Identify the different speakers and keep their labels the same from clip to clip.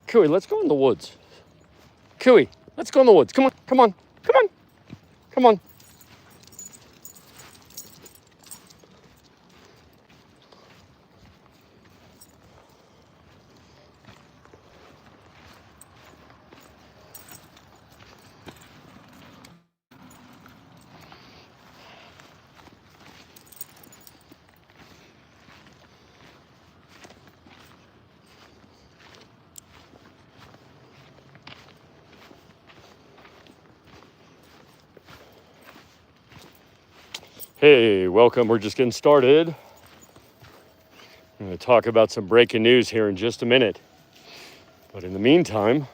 Speaker 1: Cooey, let's go in the woods. Cooey, let's go in the woods. Come on, come on, come on, come on. Hey, welcome. We're just getting started. I'm going to talk about some breaking news here in just a minute. But in the meantime,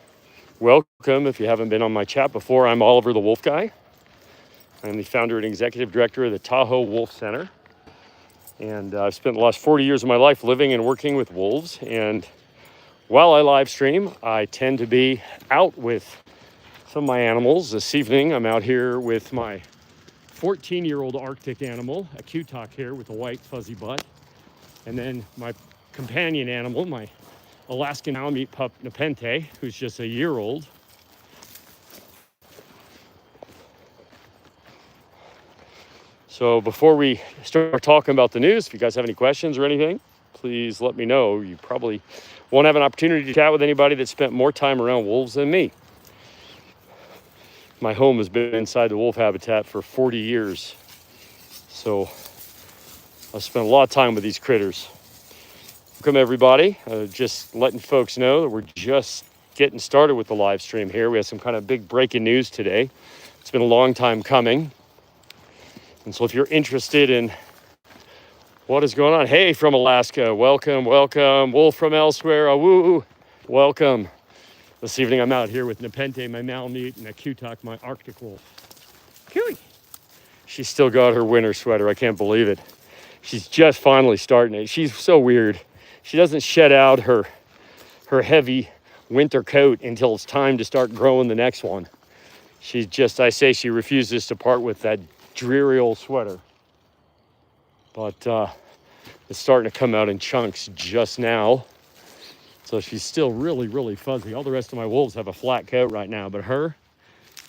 Speaker 1: welcome. If you haven't been on my chat before, I'm Oliver the Wolf Guy. I'm the founder and executive director of the Tahoe Wolf Center. And I've spent the last 40 years of my life living and working with wolves. And while I live stream, I tend to be out with some of my animals. This evening, I'm out here with my 14-year-old Arctic animal, a Cutock here with a white fuzzy butt. And then my companion animal, my Alaskan Malamute pup, Nepenthe, who's just a year old. So before we start talking about the news, if you guys have any questions or anything, please let me know. You probably won't have an opportunity to chat with anybody that spent more time around wolves than me. My home has been inside the wolf habitat for 40 years. So I've spent a lot of time with these critters. Welcome everybody. Just letting folks know that we're just getting started with the live stream here. We have some kind of big breaking news today. It's been a long time coming. And so if you're interested in what is going on, hey, from Alaska, welcome, welcome. Wolf from elsewhere, woo, welcome. This evening I'm out here with Nepenthe, my Malamute, and a Cutock, my Arctic wolf. Cooey. She's still got her winter sweater. I can't believe it. She's just finally starting it. She's so weird. She doesn't shed out her heavy winter coat until it's time to start growing the next one. She just, I say she refuses to part with that dreary old sweater. But it's starting to come out in chunks just now. So she's still really, really fuzzy. All the rest of my wolves have a flat coat right now, but her,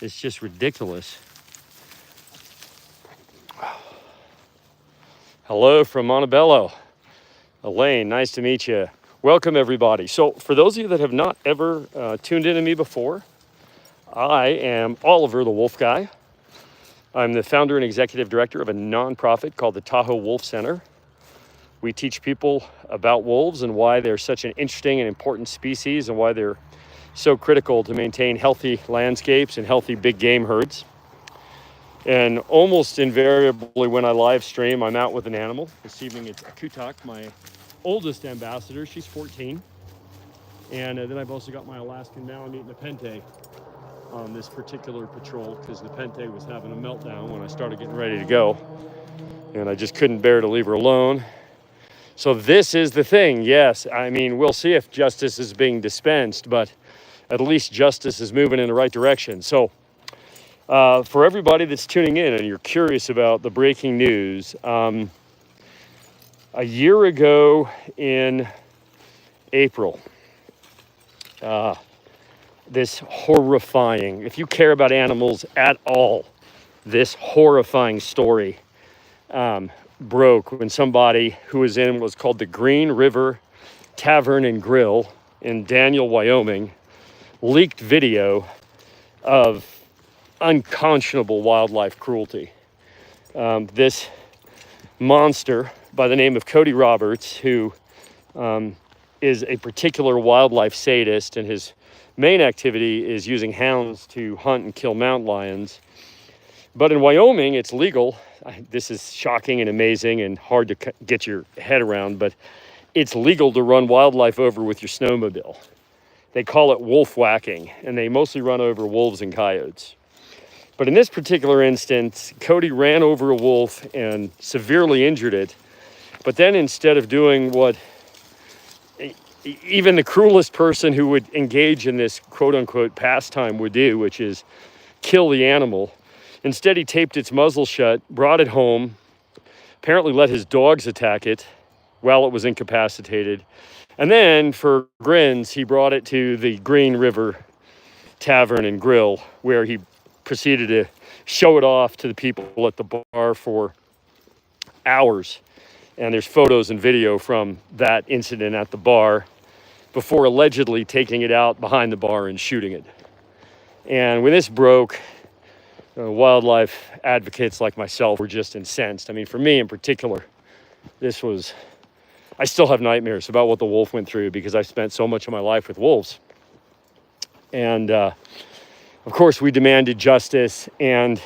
Speaker 1: it's just ridiculous. Hello from Montebello. Elaine, nice to meet you. Welcome everybody. So for those of you that have not ever tuned in to me before, I am Oliver the Wolf Guy. I'm the founder and executive director of a nonprofit called the Tahoe Wolf Center. We teach people about wolves and why they're such an interesting and important species and why they're so critical to maintain healthy landscapes and healthy big game herds. And almost invariably when I live stream, I'm out with an animal. This evening it's a Cutock, my oldest ambassador. She's 14. And then I've also got my Alaskan Malamute Nepenthe on this particular patrol because Nepenthe was having a meltdown when I started getting ready to go. And I just couldn't bear to leave her alone. So this is the thing. Yes, I mean, we'll see if justice is being dispensed, but at least justice is moving in the right direction. So for everybody that's tuning in and you're curious about the breaking news, a year ago in April, this horrifying, if you care about animals at all, this horrifying story broke when somebody who was in what's called the Green River Tavern and Grill in Daniel, Wyoming, leaked video of unconscionable wildlife cruelty. This monster by the name of Cody Roberts, who is a particular wildlife sadist, and his main activity is using hounds to hunt and kill mountain lions. But in Wyoming, it's legal. This is shocking and amazing and hard to get your head around, but it's legal to run wildlife over with your snowmobile. They call it wolf whacking, and they mostly run over wolves and coyotes. But in this particular instance, Cody ran over a wolf and severely injured it. But then instead of doing what even the cruelest person who would engage in this quote-unquote pastime would do, which is kill the animal, instead he taped its muzzle shut, brought it home, apparently let his dogs attack it while it was incapacitated, And then for grins, he brought it to the Green River Tavern and Grill, where he proceeded to show it off to the people at the bar for hours. And there's photos and video from that incident at the bar before allegedly taking it out behind the bar and shooting it. And when this broke, wildlife advocates like myself were just incensed. I mean, for me in particular, I still have nightmares about what the wolf went through because I spent so much of my life with wolves. And of course, we demanded justice and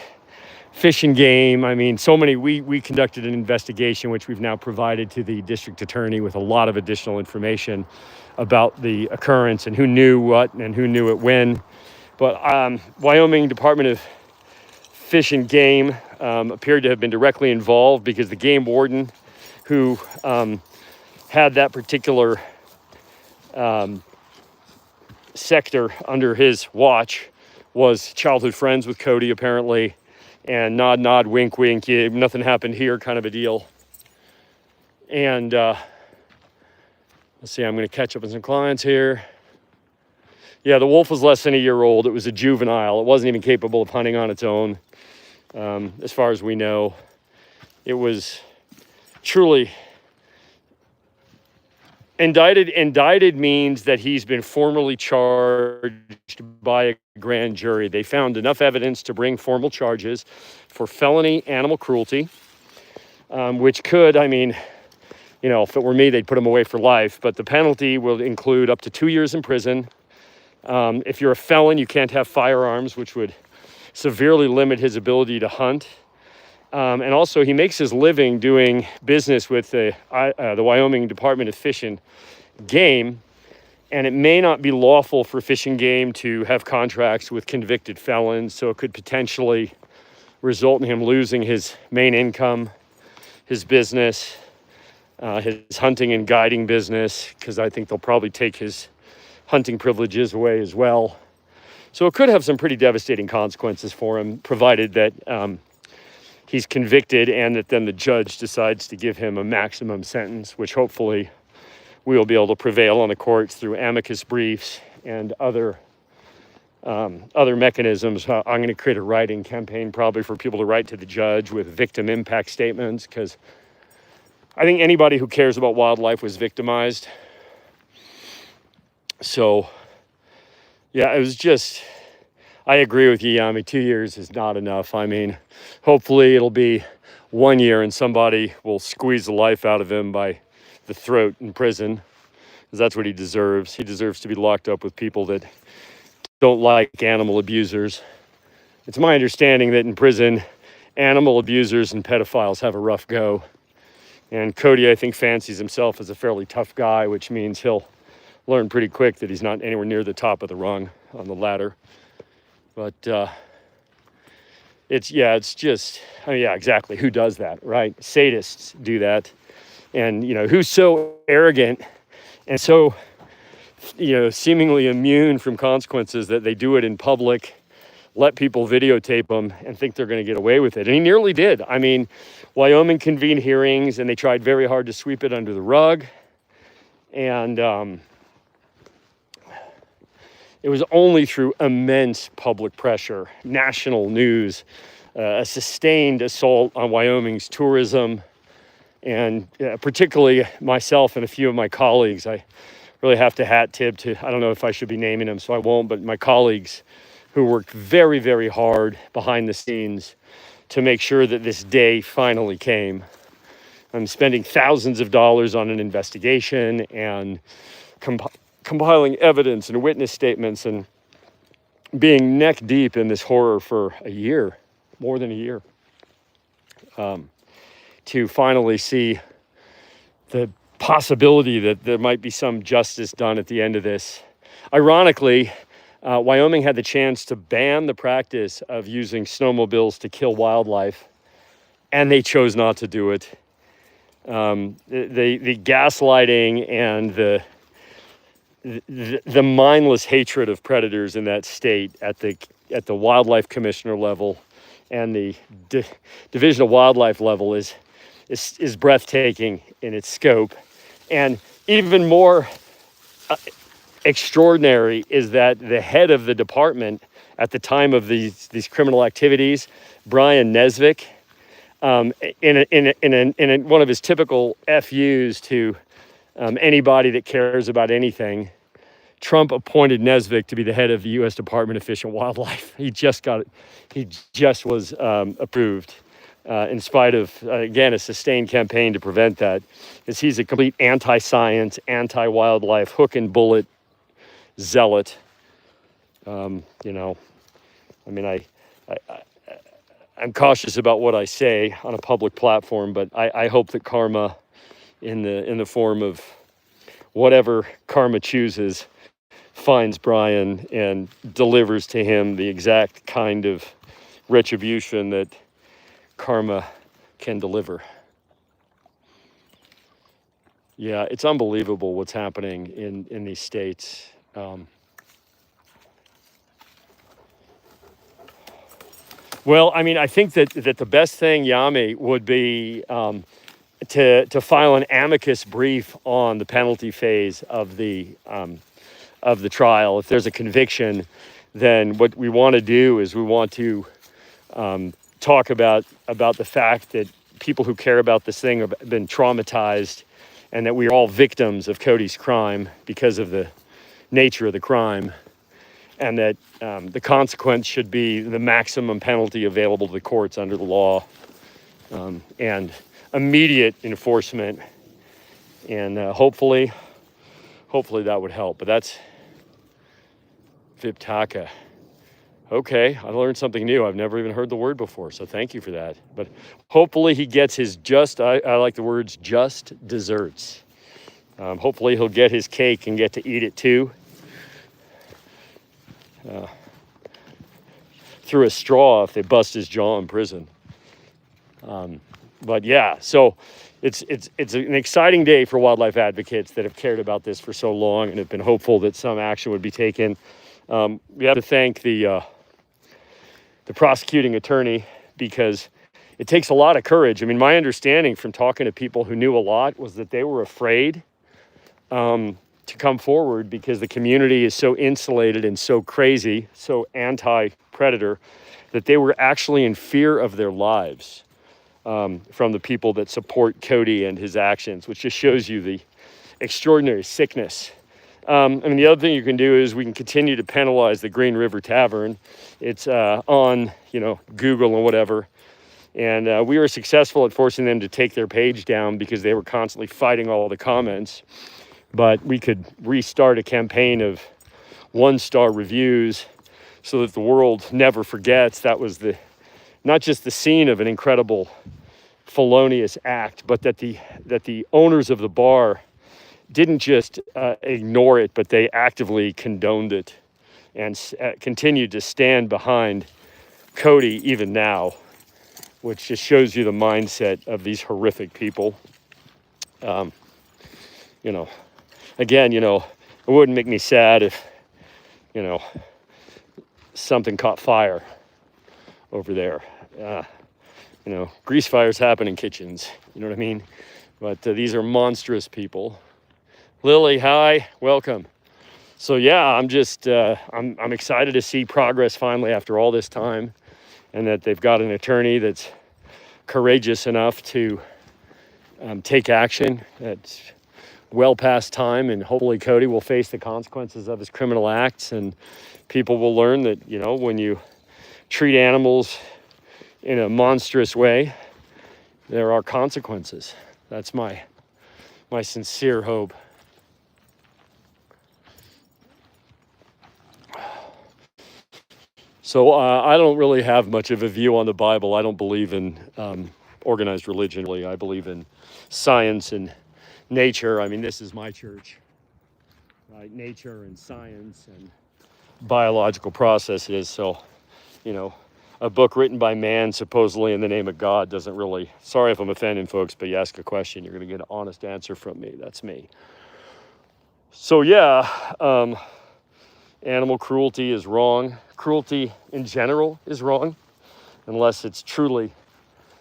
Speaker 1: Fish and Game. I mean, we conducted an investigation, which we've now provided to the district attorney with a lot of additional information about the occurrence and who knew what and who knew it when. But Wyoming Department of Fish and Game appeared to have been directly involved because the game warden who had that particular sector under his watch was childhood friends with Cody, apparently, and nod, nod, wink, wink, yeah, nothing happened here kind of a deal. And let's see, I'm going to catch up with some clients here. Yeah, the wolf was less than a year old. It was a juvenile. It wasn't even capable of hunting on its own, as far as we know. It was truly indicted. Indicted means that he's been formally charged by a grand jury. They found enough evidence to bring formal charges for felony animal cruelty, which could, I mean, you know, if it were me, they'd put him away for life. But the penalty will include up to 2 years in prison. If you're a felon, you can't have firearms, which would severely limit his ability to hunt. And also, he makes his living doing business with the Wyoming Department of Fish and Game, and it may not be lawful for Fish and Game to have contracts with convicted felons, so it could potentially result in him losing his main income, his business, his hunting and guiding business, because I think they'll probably take his hunting privileges away as well. So it could have some pretty devastating consequences for him, provided that he's convicted and that then the judge decides to give him a maximum sentence, which hopefully we will be able to prevail on the courts through amicus briefs and other mechanisms. I'm going to create a writing campaign probably for people to write to the judge with victim impact statements, because I think anybody who cares about wildlife was victimized. So, yeah, it was just, I agree with you, Yami. 2 years is not enough. I mean, hopefully it'll be 1 year and somebody will squeeze the life out of him by the throat in prison, because that's what he deserves. He deserves to be locked up with people that don't like animal abusers. It's my understanding that in prison, animal abusers and pedophiles have a rough go. And Cody, I think, fancies himself as a fairly tough guy, which means he'll learn pretty quick that he's not anywhere near the top of the rung on the ladder. But it's just, I mean, yeah, exactly. Who does that, right? Sadists do that. And, you know, who's so arrogant and so, you know, seemingly immune from consequences that they do it in public, let people videotape them and think they're going to get away with it. And he nearly did. I mean, Wyoming convened hearings and they tried very hard to sweep it under the rug. And it was only through immense public pressure, national news, a sustained assault on Wyoming's tourism, and particularly myself and a few of my colleagues. I really have to hat tip to, I don't know if I should be naming them, so I won't, but my colleagues who worked very, very hard behind the scenes to make sure that this day finally came. I'm spending thousands of dollars on an investigation and compiling evidence and witness statements and being neck deep in this horror for a year, more than a year, to finally see the possibility that there might be some justice done at the end of this. Ironically, Wyoming had the chance to ban the practice of using snowmobiles to kill wildlife, and they chose not to do it. The gaslighting and the mindless hatred of predators in that state at the wildlife commissioner level and the Division of Wildlife level is breathtaking in its scope. And even more extraordinary is that the head of the department at the time of these criminal activities, Brian Nesvik, in one of his typical FUs to anybody that cares about anything, Trump appointed Nesvik to be the head of the U.S. Department of Fish and Wildlife. He just was approved in spite of, again, a sustained campaign to prevent that, because he's a complete anti-science, anti-wildlife, hook and bullet zealot. You know, I mean, I'm cautious about what I say on a public platform, but I hope that karma, in the form of whatever karma chooses, finds Brian and delivers to him the exact kind of retribution that karma can deliver. Yeah, it's unbelievable what's happening in these states. Well, I mean, I think that the best thing, Yami, would be to file an amicus brief on the penalty phase of the trial. If there's a conviction, then what we want to do is we want to talk about the fact that people who care about this thing have been traumatized, and that we are all victims of Cody's crime because of the nature of the crime, and that the consequence should be the maximum penalty available to the courts under the law, and immediate enforcement, and hopefully that would help. But that's Viptaka. Okay, I learned something new. I've never even heard the word before, so thank you for that. But hopefully he gets his just, I like the words, just desserts. Hopefully he'll get his cake and get to eat it too. Through a straw if they bust his jaw in prison. But yeah, so it's an exciting day for wildlife advocates that have cared about this for so long and have been hopeful that some action would be taken. We have to thank the prosecuting attorney, because it takes a lot of courage. I mean, my understanding from talking to people who knew a lot was that they were afraid to come forward because the community is so insulated and so crazy, so anti-predator, that they were actually in fear of their lives from the people that support Cody and his actions, which just shows you the extraordinary sickness. I mean, the other thing you can do is we can continue to penalize the Green River Tavern. It's on, Google and whatever. And we were successful at forcing them to take their page down because they were constantly fighting all the comments. But we could restart a campaign of 1-star reviews so that the world never forgets that was not just the scene of an incredible felonious act, but that the owners of the bar didn't just ignore it, but they actively condoned it and continued to stand behind Cody even now, which just shows you the mindset of these horrific people. Again, it wouldn't make me sad if, something caught fire over there. Grease fires happen in kitchens, you know what I mean? But these are monstrous people. Lily, hi, welcome. So yeah, I'm just, I'm excited to see progress finally after all this time, and that they've got an attorney that's courageous enough to take action. That's well past time, and hopefully Cody will face the consequences of his criminal acts, and people will learn that, when you treat animals in a monstrous way, there are consequences. That's my sincere hope. So I don't really have much of a view on the Bible. I don't believe in organized religion, really. I believe in science and nature. I mean, this is my church, right? Nature and science and biological processes. So, a book written by man, supposedly in the name of God, doesn't really, sorry if I'm offending folks, but you ask a question, you're going to get an honest answer from me. That's me. So yeah, animal cruelty is wrong. Cruelty in general is wrong, unless it's truly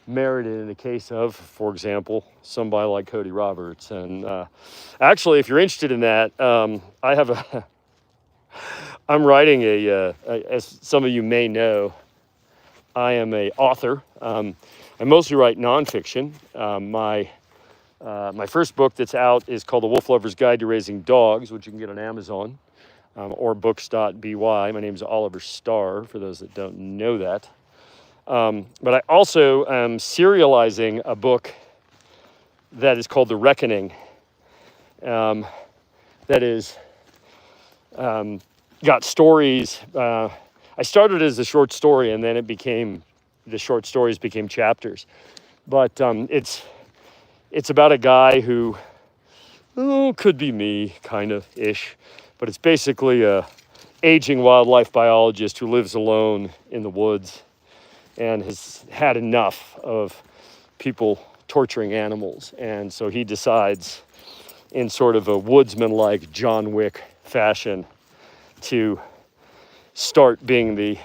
Speaker 1: merited in the case of, for example, somebody like Cody Roberts. And actually, if you're interested in that, I have I'm writing as some of you may know, I am a author. I mostly write nonfiction. My first book that's out is called The Wolf Lover's Guide to Raising Dogs, which you can get on Amazon or books.by. My name is Oliver Starr, for those that don't know that. But I also am serializing a book that is called The Reckoning. That is got stories. I started as a short story, and then the short stories became chapters. But it's about a guy who, could be me, kind of ish, but it's basically a aging wildlife biologist who lives alone in the woods and has had enough of people torturing animals. And so he decides, in sort of a woodsman-like John Wick fashion, to start being the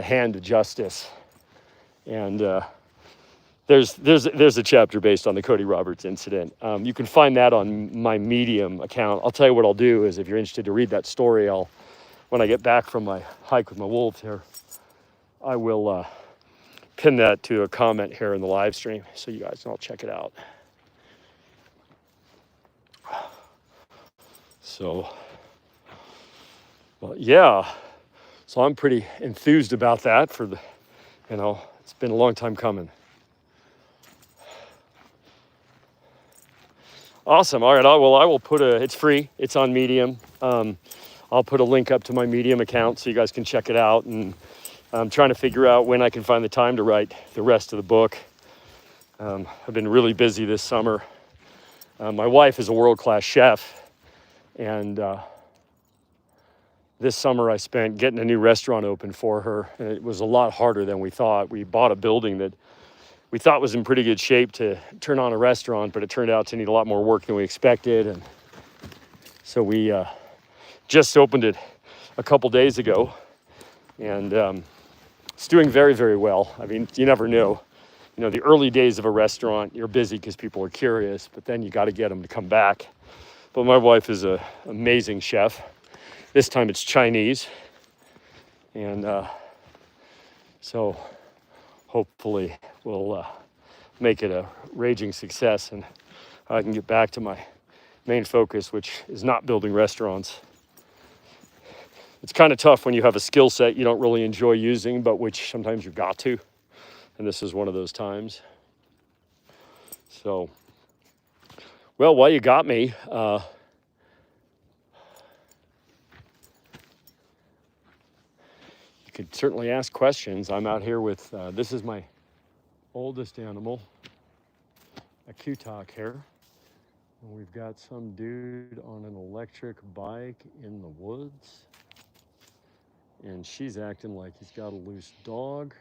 Speaker 1: hand of justice. And there's a chapter based on the Cody Roberts incident. You can find that on my Medium account. I'll tell you what I'll do is, if you're interested to read that story, when I get back from my hike with my wolves here, I will pin that to a comment here in the live stream so you guys can all check it out. So, well, yeah. So I'm pretty enthused about that it's been a long time coming. Awesome. All right. I will put it's free. It's on Medium. I'll put a link up to my Medium account so you guys can check it out. And I'm trying to figure out when I can find the time to write the rest of the book. I've been really busy this summer. My wife is a world-class chef. And this summer I spent getting a new restaurant open for her. And it was a lot harder than we thought. We bought a building that we thought was in pretty good shape to turn on a restaurant, but it turned out to need a lot more work than we expected. And so we just opened it a couple days ago, and it's doing very, very well. I mean, you never know. The early days of a restaurant, you're busy because people are curious, but then you got to get them to come back. But my wife is an amazing chef. This time it's Chinese. And so hopefully we'll make it a raging success, and I can get back to my main focus, which is not building restaurants. It's kind of tough when you have a skill set you don't really enjoy using, but which sometimes you've got to. And this is one of those times. So, well, while you got me, you could certainly ask questions. I'm out here with, this is my oldest animal, a Kutak here. And we've got some dude on an electric bike in the woods. And she's acting like he's got a loose dog.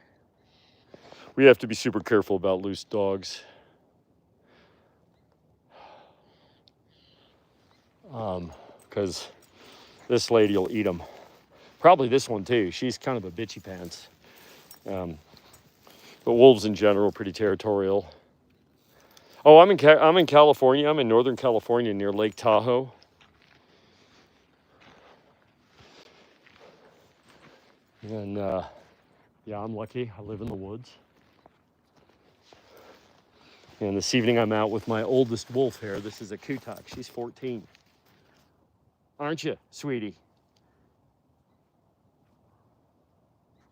Speaker 1: We have to be super careful about loose dogs. Because this lady will eat them. Probably this one too. She's kind of a bitchy pants. But wolves in general are pretty territorial. Oh, I'm in California. I'm in Northern California near Lake Tahoe. And yeah, I'm lucky. I live in the woods. And this evening I'm out with my oldest wolf here. This is a Kutak. She's 14. Aren't you, sweetie?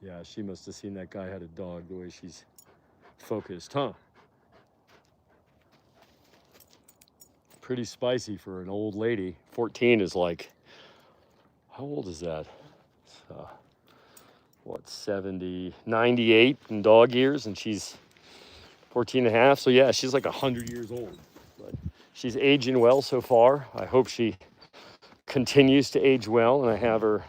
Speaker 1: Yeah, she must have seen that guy had a dog, the way she's focused, huh? Pretty spicy for an old lady. 14 is like, how old is that? What, 70, 98 in dog years, and she's 14 and a half. So yeah, she's like 100 years old. But she's aging well so far. I hope she continues to age well, and I have her.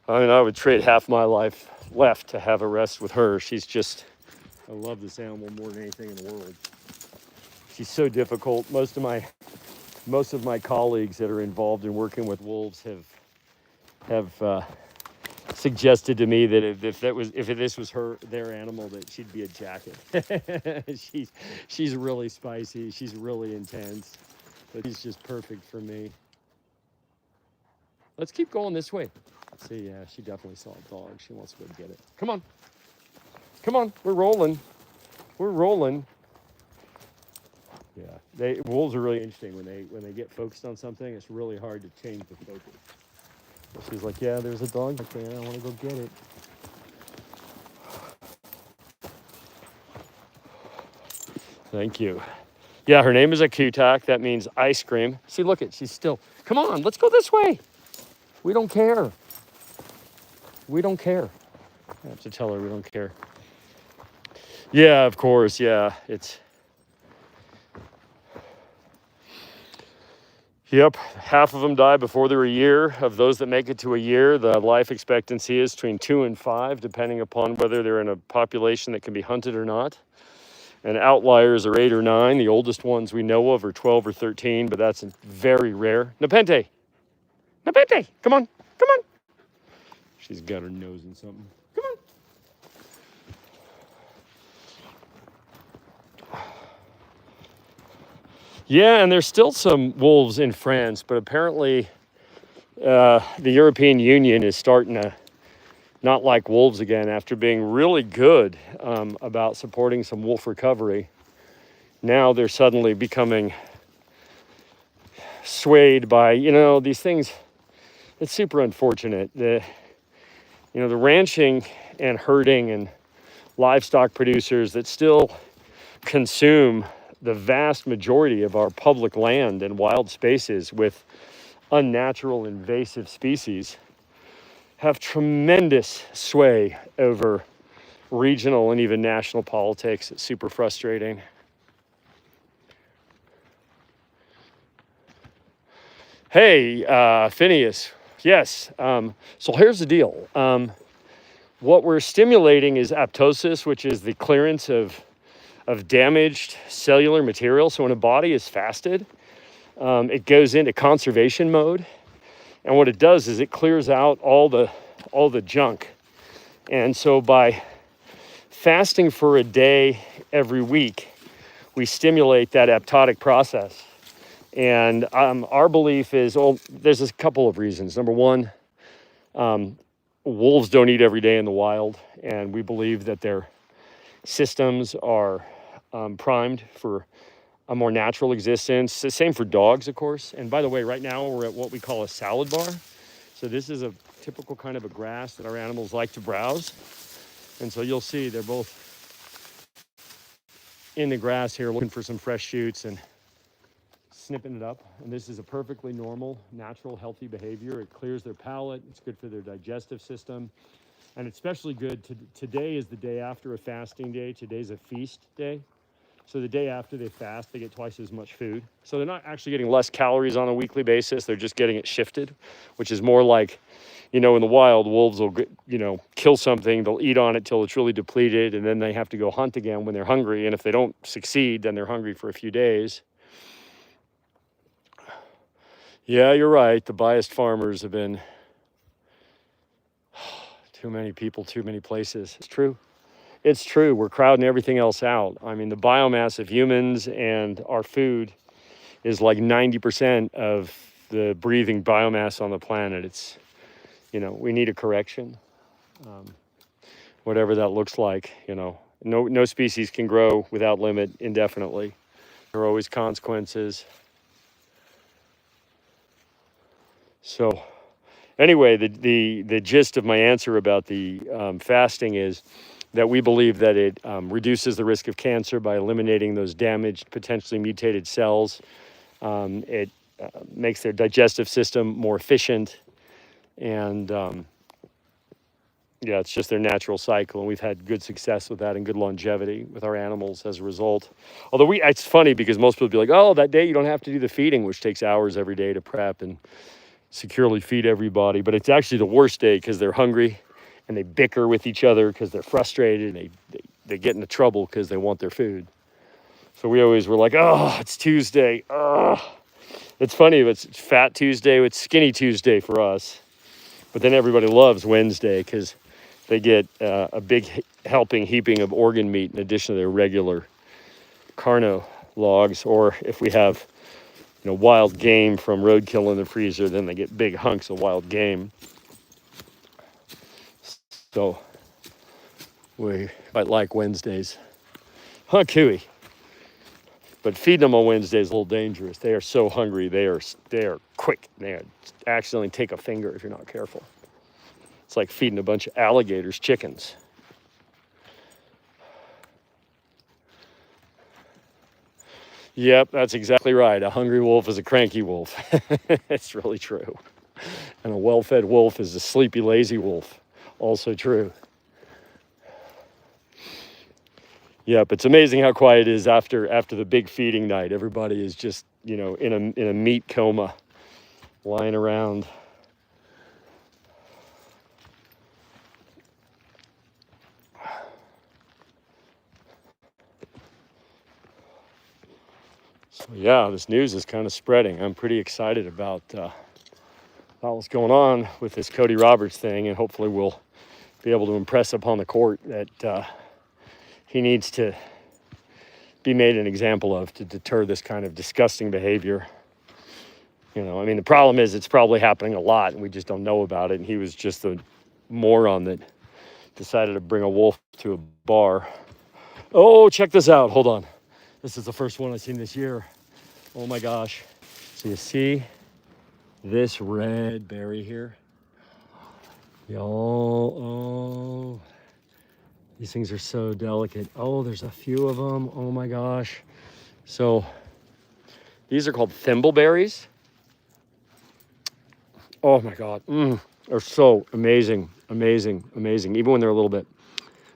Speaker 1: I mean, I would trade half my life left to have a rest with her. She's just, I love this animal more than anything in the world. She's so difficult. Most of my colleagues that are involved in working with wolves have suggested to me that if this was their animal, that she'd be a jacket. She's really spicy. She's really intense, but she's just perfect for me. Let's keep going this way. See, yeah, she definitely saw a dog. She wants to go get it. Come on. Come on. We're rolling. We're rolling. Yeah, wolves are really interesting when they get focused on something. It's really hard to change the focus. So she's like, yeah, there's a dog back there. I want to go get it. Thank you. Yeah, her name is a kutak. That means ice cream. See, look at, she's still. Come on, let's go this way. We don't care. We don't care. I have to tell her we don't care. Yeah, of course. Yeah, it's. Yep, half of them die before they're a year. Of those that make it to a year, the life expectancy is between 2 and 5, depending upon whether they're in a population that can be hunted or not. And outliers are 8 or 9. The oldest ones we know of are 12 or 13, but that's very rare. Nepente! Nepente! Come on! Come on! She's got her nose in something. Come on! Yeah, and there's still some wolves in France, but apparently the European Union is starting to not like wolves again after being really good about supporting some wolf recovery. Now they're suddenly becoming swayed by, these things. It's super unfortunate. The ranching and herding and livestock producers that still consume the vast majority of our public land and wild spaces with unnatural invasive species have tremendous sway over regional and even national politics. It's super frustrating. Hey, Phineas. Yes. So here's the deal. What we're stimulating is apoptosis, which is the clearance of damaged cellular material. So when a body is fasted, it goes into conservation mode. And what it does is it clears out all the junk. And so by fasting for a day every week, we stimulate that apoptotic process. And our belief is, there's a couple of reasons. Number one, wolves don't eat every day in the wild. And we believe that their systems are primed for a more natural existence. The same for dogs, of course. And by the way, right now we're at what we call a salad bar. So this is a typical kind of a grass that our animals like to browse. And so you'll see they're both in the grass here looking for some fresh shoots and snipping it up. And this is a perfectly normal, natural, healthy behavior. It clears their palate. It's good for their digestive system. And it's especially good. Today is the day after a fasting day. Today's a feast day. So the day after they fast, they get twice as much food. So they're not actually getting less calories on a weekly basis. They're just getting it shifted, which is more like, in the wild, wolves will, kill something. They'll eat on it till it's really depleted, and then they have to go hunt again when they're hungry. And if they don't succeed, then they're hungry for a few days. Yeah, you're right. The biased farmers have been too many people, too many places. It's true. It's true. We're crowding everything else out. I mean, the biomass of humans and our food is like 90% of the breathing biomass on the planet. It's, we need a correction, whatever that looks like. No species can grow without limit indefinitely. There are always consequences. So anyway, the gist of my answer about the fasting is that we believe that it reduces the risk of cancer by eliminating those damaged, potentially mutated cells. It makes their digestive system more efficient. And it's just their natural cycle. And we've had good success with that and good longevity with our animals as a result. Although it's funny because most people be like, oh, that day you don't have to do the feeding, which takes hours every day to prep and securely feed everybody. But it's actually the worst day because they're hungry. And they bicker with each other because they're frustrated, and they get into trouble because they want their food. So we always were like, oh, it's Tuesday. Oh. It's funny, it's Fat Tuesday, it's Skinny Tuesday for us. But then everybody loves Wednesday because they get a big helping heaping of organ meat in addition to their regular carno logs. Or if we have, wild game from roadkill in the freezer, then they get big hunks of wild game. So we might like Wednesdays. Huh, Cooey? But feeding them on Wednesday is a little dangerous. They are so hungry. They are quick. They accidentally take a finger if you're not careful. It's like feeding a bunch of alligators chickens. Yep, that's exactly right. A hungry wolf is a cranky wolf. It's really true. And a well-fed wolf is a sleepy, lazy wolf. Also true. Yep, it's amazing how quiet it is after the big feeding night. Everybody is just, in a meat coma, lying around. So yeah, this news is kind of spreading. I'm pretty excited about what's going on with this Cody Roberts thing, and hopefully we'll be able to impress upon the court that he needs to be made an example of to deter this kind of disgusting behavior. The problem is it's probably happening a lot and we just don't know about it. And he was just a moron that decided to bring a wolf to a bar. Oh, check this out. Hold on. This is the first one I've seen this year. Oh my gosh. So you see this red berry here? Oh. These things are so delicate. Oh, there's a few of them. Oh my gosh. So these are called thimbleberries. Oh my God. They're so amazing. Even when they're a little bit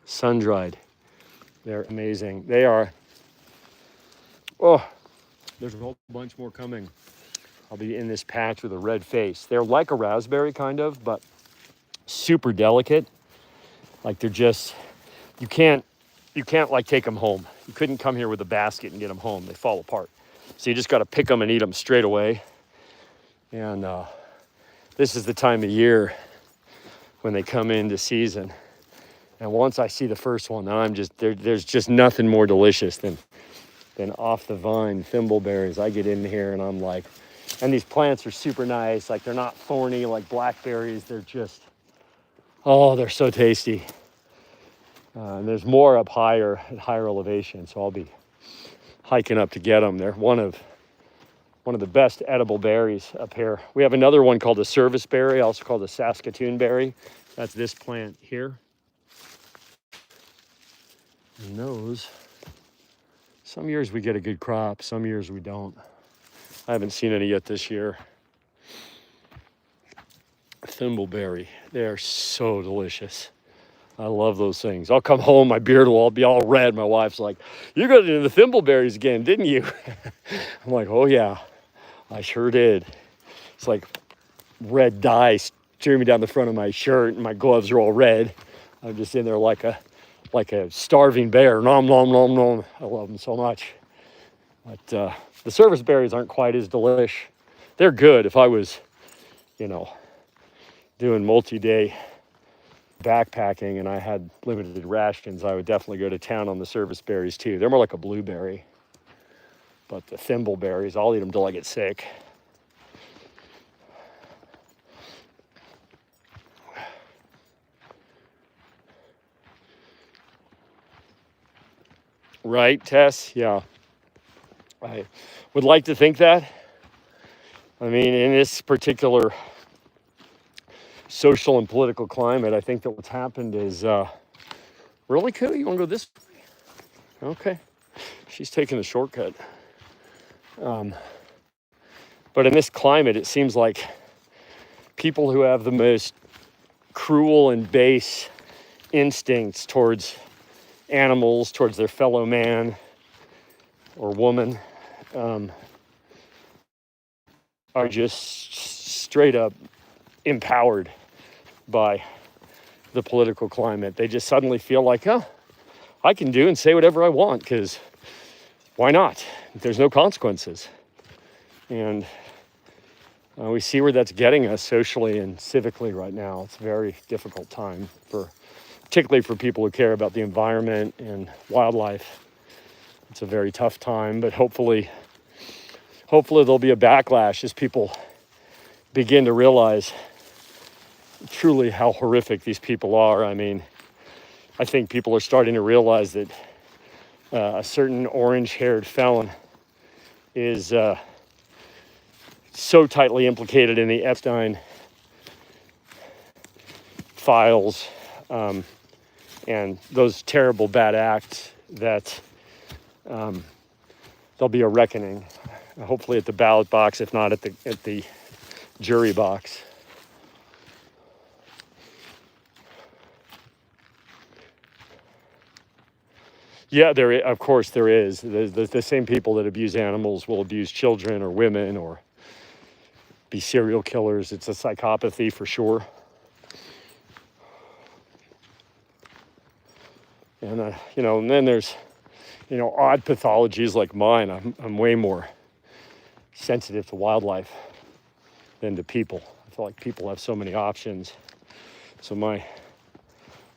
Speaker 1: sun-dried, they're amazing. They are. Oh, there's a whole bunch more coming. I'll be in this patch with a red face. They're like a raspberry kind of, but super delicate. Like they're just, you can't like take them home. You couldn't come here with a basket and get them home. They fall apart. So you just got to pick them and eat them straight away. And this is the time of year when they come into season. And once I see the first one, there's just nothing more delicious than off the vine thimbleberries. I get in here and I'm like, and these plants are super nice. Like they're not thorny like blackberries. They're just, they're so tasty. And there's more up higher at higher elevation. So I'll be hiking up to get them. They're one of the best edible berries up here. We have another one called the service berry, also called the Saskatoon berry. That's this plant here. And those, some years we get a good crop, some years we don't. I haven't seen any yet this year. Thimbleberry, they are so delicious. I love those things. I'll come home, my beard will all be all red. My wife's like, "You got into the thimbleberries again, didn't you?" I'm like, "Oh yeah, I sure did." It's like red dye streaming down the front of my shirt, and my gloves are all red. I'm just in there like a starving bear. Nom, nom, nom, nom. I love them so much. But the service berries aren't quite as delish. They're good. If I was, doing multi-day backpacking and I had limited rations, I would definitely go to town on the service berries too. They're more like a blueberry. But the thimbleberries, I'll eat them till I get sick. Right, Tess? Yeah. I would like to think that. I mean, in this particular social and political climate, I think that what's happened is, really, Cody? You want to go this way? Okay. She's taking the shortcut. But in this climate, it seems like people who have the most cruel and base instincts towards animals, towards their fellow man or woman, are just straight up empowered by the political climate. They just suddenly feel like, I can do and say whatever I want because why not? There's no consequences. And We see where that's getting us socially and civically right now. It's a very difficult time, particularly for people who care about the environment and wildlife. It's a very tough time, but hopefully there'll be a backlash as people begin to realize truly how horrific these people are. I mean, I think people are starting to realize that a certain orange-haired felon is so tightly implicated in the Epstein files and those terrible bad acts that there'll be a reckoning, hopefully at the ballot box, if not at the jury box. Yeah, of course there is. The same people that abuse animals will abuse children or women or be serial killers. It's a psychopathy for sure. And and then there's odd pathologies like mine. I'm way more sensitive to wildlife than to people. I feel like people have so many options. So my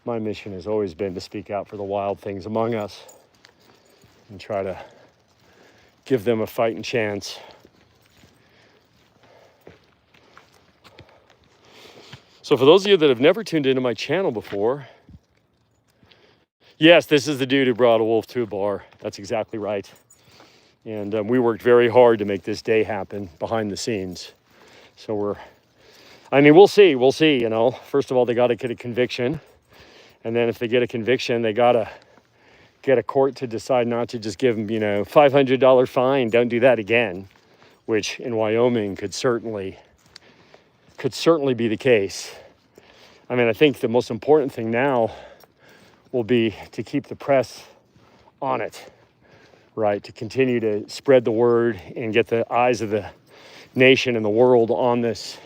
Speaker 1: mission has always been to speak out for the wild things among us and try to give them a fighting chance. So for those of you that have never tuned into my channel before, yes, this is the dude who brought a wolf to a bar. That's exactly right. And we worked very hard to make this day happen behind the scenes. So we'll see. First of all, they got to get a conviction. And then if they get a conviction, they got to get a court to decide not to just give them, $500 fine. Don't do that again, which in Wyoming could certainly be the case. I mean, I think the most important thing now will be to keep the press on it, right? To continue to spread the word and get the eyes of the nation and the world on this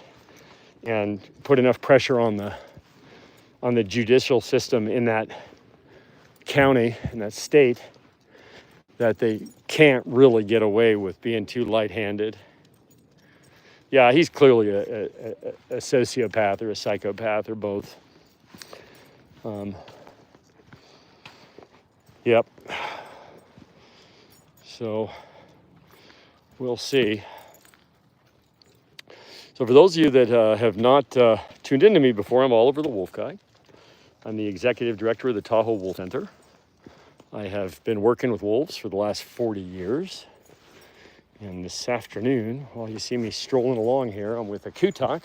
Speaker 1: and put enough pressure on the judicial system in that county, in that state, that they can't really get away with being too light-handed. Yeah, he's clearly a sociopath or a psychopath or both. Yep. So we'll see. So for those of you that have not tuned into me before, I'm Oliver the Wolf Guy. I'm the executive director of the Tahoe Wolf Center. I have been working with wolves for the last 40 years. And this afternoon, while you see me strolling along here, I'm with a Kutak.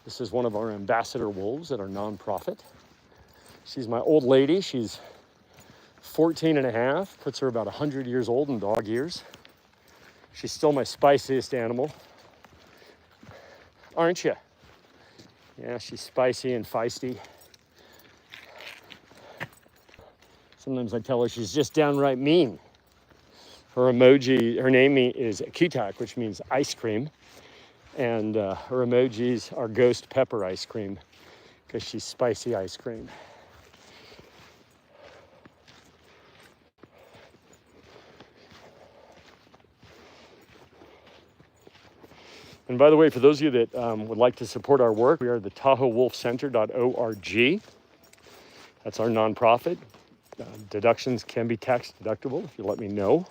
Speaker 1: This is one of our ambassador wolves at our nonprofit. She's my old lady. She's 14 and a half, puts her about 100 years old in dog years. She's still my spiciest animal. Aren't you? Yeah, she's spicy and feisty. Sometimes I tell her she's just downright mean. Her name is Kutak, which means ice cream. And her emojis are ghost pepper ice cream because she's spicy ice cream. And by the way, for those of you that would like to support our work, we are the TahoeWolfCenter.org. That's our nonprofit. Deductions can be tax deductible if you let me know.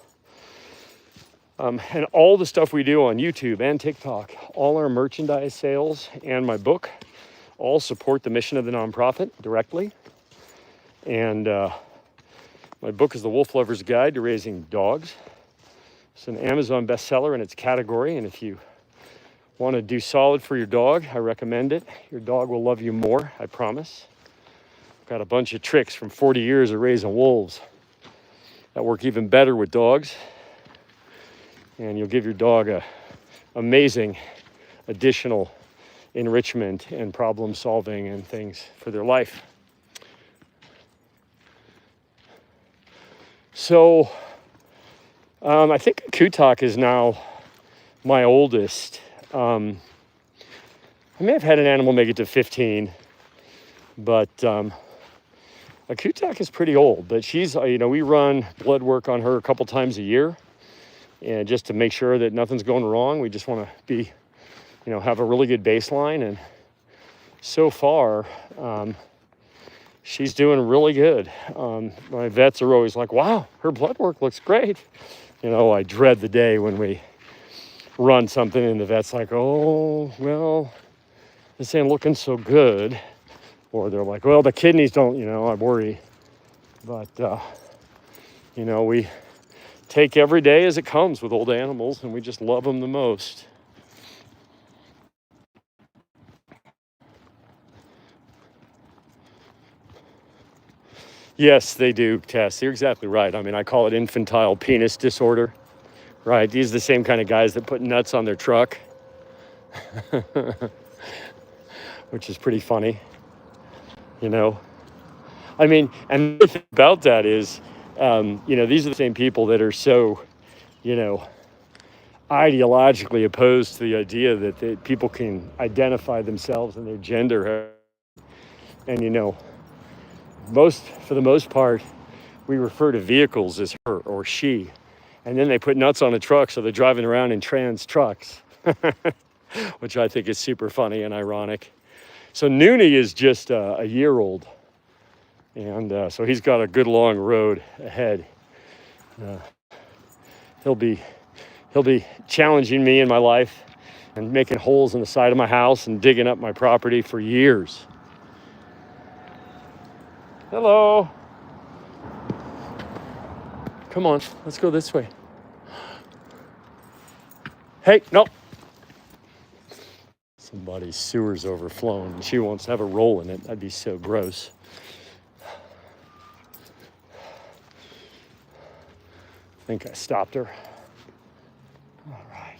Speaker 1: And all the stuff we do on YouTube and TikTok, all our merchandise sales and my book, all support the mission of the nonprofit directly. And my book is The Wolf Lover's Guide to Raising Dogs. It's an Amazon bestseller in its category, and if you want to do solid for your dog, I recommend it. Your dog will love you more, I promise. I've got a bunch of tricks from 40 years of raising wolves that work even better with dogs. And you'll give your dog a amazing additional enrichment and problem solving and things for their life. So I think Kutak is now my oldest. I may have had an animal make it to 15, but a Kutak is pretty old. But she's, we run blood work on her a couple times a year. And just to make sure that nothing's going wrong, we just want to be have a really good baseline. And so far, she's doing really good. My vets are always like, wow, her blood work looks great. I dread the day when we run something and the vet's like, oh, well, this ain't looking so good. Or they're like, well, the kidneys don't, I worry. But, we take every day as it comes with old animals, and we just love them the most. Yes, they do, Tess. You're exactly right. I mean, I call it infantile penis disorder, right? These are the same kind of guys that put nuts on their truck, which is pretty funny, I mean, and the thing about that is, these are the same people that are so, ideologically opposed to the idea that people can identify themselves and their gender. And, for the most part, we refer to vehicles as her or she. And then they put nuts on a truck, so they're driving around in trans trucks, which I think is super funny and ironic. So Noonie is just a year old. And so he's got a good long road ahead. He'll be challenging me in my life and making holes in the side of my house and digging up my property for years. Hello. Come on, let's go this way. Hey, no. Somebody's sewer's overflowing and she wants to have a roll in it. That'd be so gross. I think I stopped her. All right.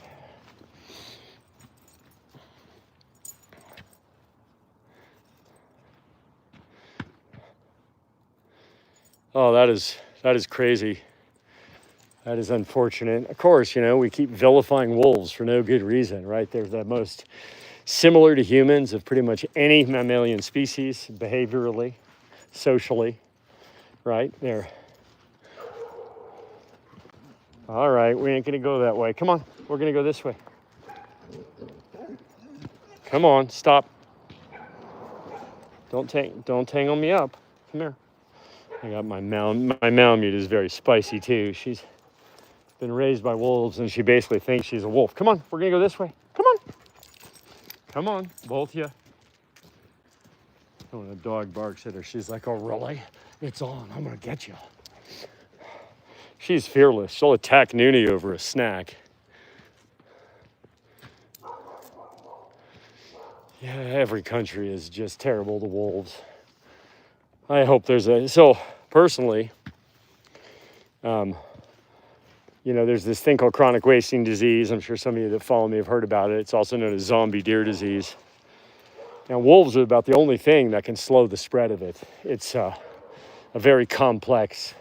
Speaker 1: Oh, that is crazy. That is unfortunate. Of course, we keep vilifying wolves for no good reason, right? They're the most similar to humans of pretty much any mammalian species, behaviorally, socially, right? They're all right, we ain't gonna go that way. Come on, we're gonna go this way. Come on, stop. Don't tangle me up. Come here. I got my Malamute is very spicy too. She's been raised by wolves and she basically thinks she's a wolf. Come on, we're gonna go this way. Come on. Come on, both of you. When a dog barks at her, she's like, oh really? It's on, I'm gonna get you. She's fearless. She'll attack Noonie over a snack. Yeah, every country is just terrible to wolves. I hope so personally, there's this thing called chronic wasting disease. I'm sure some of you that follow me have heard about it. It's also known as zombie deer disease. Now, wolves are about the only thing that can slow the spread of it. It's a very complex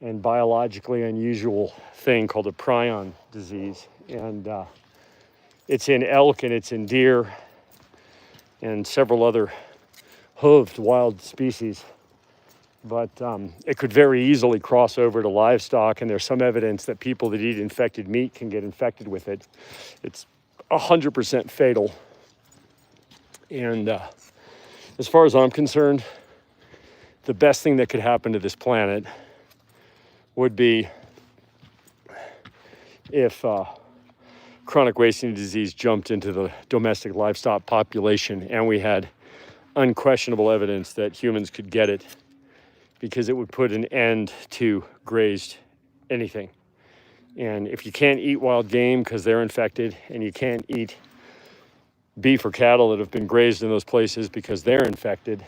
Speaker 1: and biologically unusual thing called a prion disease. And it's in elk and it's in deer and several other hooved wild species. But it could very easily cross over to livestock, and there's some evidence that people that eat infected meat can get infected with it. It's 100% fatal. And as far as I'm concerned, the best thing that could happen to this planet would be if chronic wasting disease jumped into the domestic livestock population and we had unquestionable evidence that humans could get it, because it would put an end to grazed anything. And if you can't eat wild game because they're infected, and you can't eat beef or cattle that have been grazed in those places because they're infected,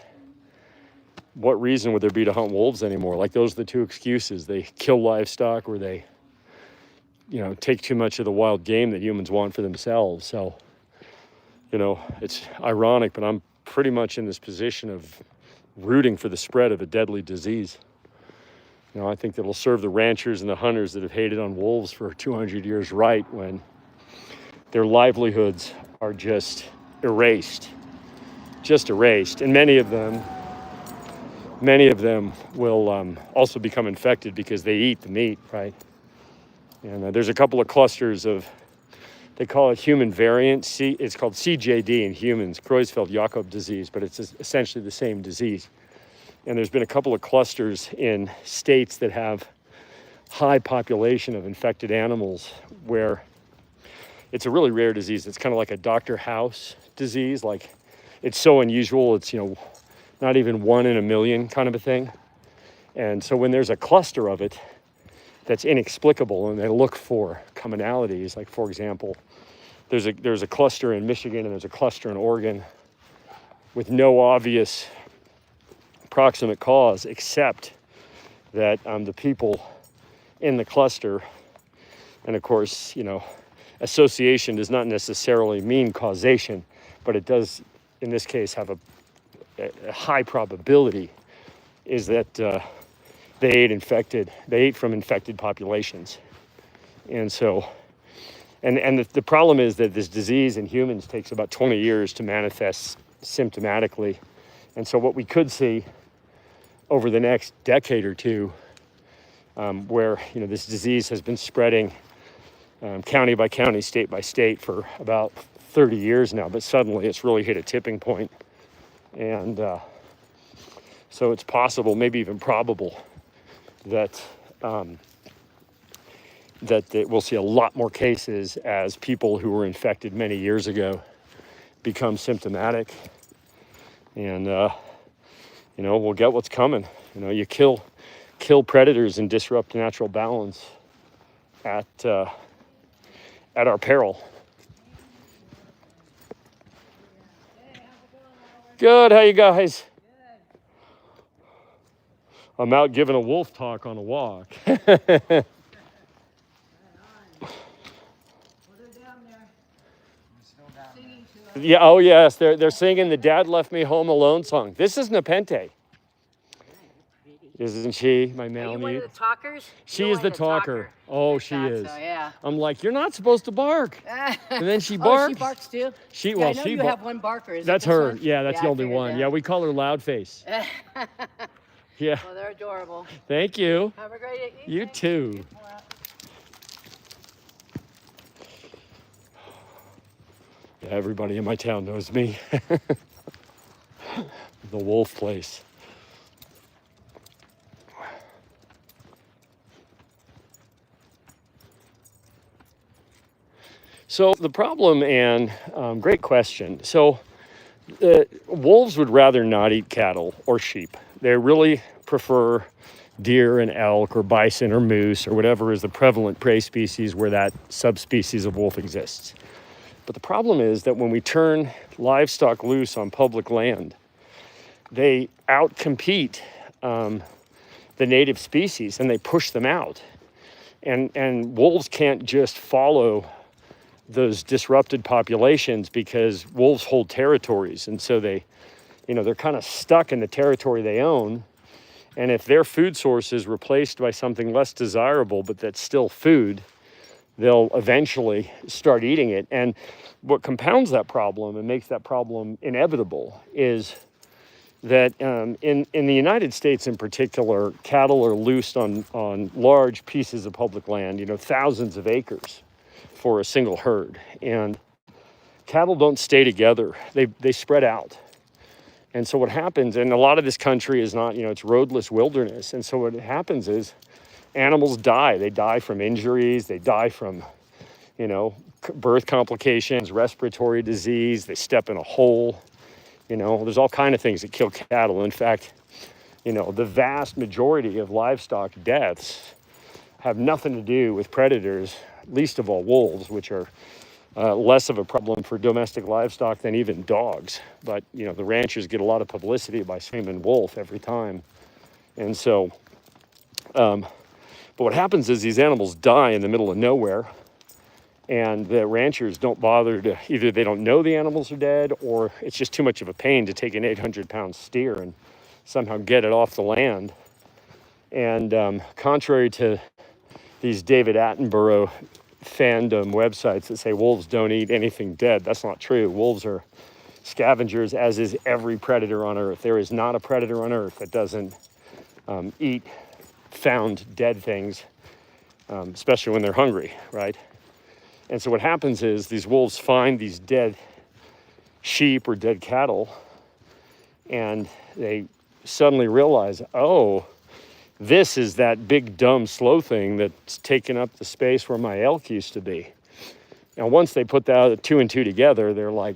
Speaker 1: what reason would there be to hunt wolves anymore? Like, those are the two excuses. They kill livestock, or they, take too much of the wild game that humans want for themselves. So, it's ironic, but I'm pretty much in this position of rooting for the spread of a deadly disease. I think that'll serve the ranchers and the hunters that have hated on wolves for 200 years right, when their livelihoods are just erased. And many of them will also become infected because they eat the meat, right? And there's a couple of clusters of They call it human variant. It's called CJD in humans, Creutzfeldt-Jakob disease, but it's essentially the same disease. And there's been a couple of clusters in states that have high population of infected animals where it's a really rare disease. It's kind of like a Dr. House disease. Like, it's so unusual. It's, not even 1 in a million kind of a thing. And so when there's a cluster of it that's inexplicable and they look for commonalities, like, for example, there's a cluster in Michigan and there's a cluster in Oregon with no obvious proximate cause except that the people in the cluster, and of course, association does not necessarily mean causation, but it does, in this case, have a high probability, is that they ate from infected populations. And so, and the problem is that this disease in humans takes about 20 years to manifest symptomatically. And so what we could see over the next decade or two, where this disease has been spreading county by county, state by state for about 30 years now, but suddenly it's really hit a tipping point. And so it's possible, maybe even probable, that we'll see a lot more cases as people who were infected many years ago become symptomatic. And we'll get what's coming. You kill predators and disrupt natural balance at our peril. Good, how you guys? I'm out giving a wolf talk on a walk. Yeah, oh yes, they're singing the Dad Left Me Home Alone song. This is Nepenthe. Isn't she, my Malamute?
Speaker 2: Are you one of the talkers?
Speaker 1: She is the talker. Oh, she is.
Speaker 2: So, yeah.
Speaker 1: I'm like, you're not supposed to bark. And then she barks.
Speaker 2: Oh, she barks too?
Speaker 1: I
Speaker 2: know you have one barker.
Speaker 1: That's her. Yeah, that's the only one.
Speaker 2: That.
Speaker 1: Yeah, we call her Loudface. Yeah.
Speaker 2: Well, they're adorable.
Speaker 1: Thank you.
Speaker 2: Have a great evening.
Speaker 1: You too. Yeah, everybody in my town knows me. The wolf place. So the problem, and great question. So wolves would rather not eat cattle or sheep. They really prefer deer and elk or bison or moose or whatever is the prevalent prey species where that subspecies of wolf exists. But the problem is that when we turn livestock loose on public land, they outcompete the native species and they push them out. And wolves can't just follow those disrupted populations because wolves hold territories. And so they're kind of stuck in the territory they own. And if their food source is replaced by something less desirable, but that's still food, they'll eventually start eating it. And what compounds that problem and makes that problem inevitable is that in the United States in particular, cattle are loosed on large pieces of public land, thousands of acres for a single herd. And cattle don't stay together. They spread out. And so what happens, and a lot of this country is not, it's roadless wilderness. And so what happens is animals die. They die from injuries. They die from, birth complications, respiratory disease. They step in a hole. There's all kinds of things that kill cattle. In fact, the vast majority of livestock deaths have nothing to do with predators, least of all wolves, which are less of a problem for domestic livestock than even dogs. But, the ranchers get a lot of publicity by screaming wolf every time. And so, but what happens is these animals die in the middle of nowhere, and the ranchers don't bother to, either they don't know the animals are dead, or it's just too much of a pain to take an 800-pound steer and somehow get it off the land. And contrary to these David Attenborough fandom websites that say wolves don't eat anything dead, that's not true. Wolves are scavengers, as is every predator on earth. There is not a predator on earth that doesn't eat found dead things, especially when they're hungry, right? And so what happens is these wolves find these dead sheep or dead cattle, and they suddenly realize, oh, this is that big, dumb, slow thing that's taking up the space where my elk used to be. And once they put that two and two together, they're like,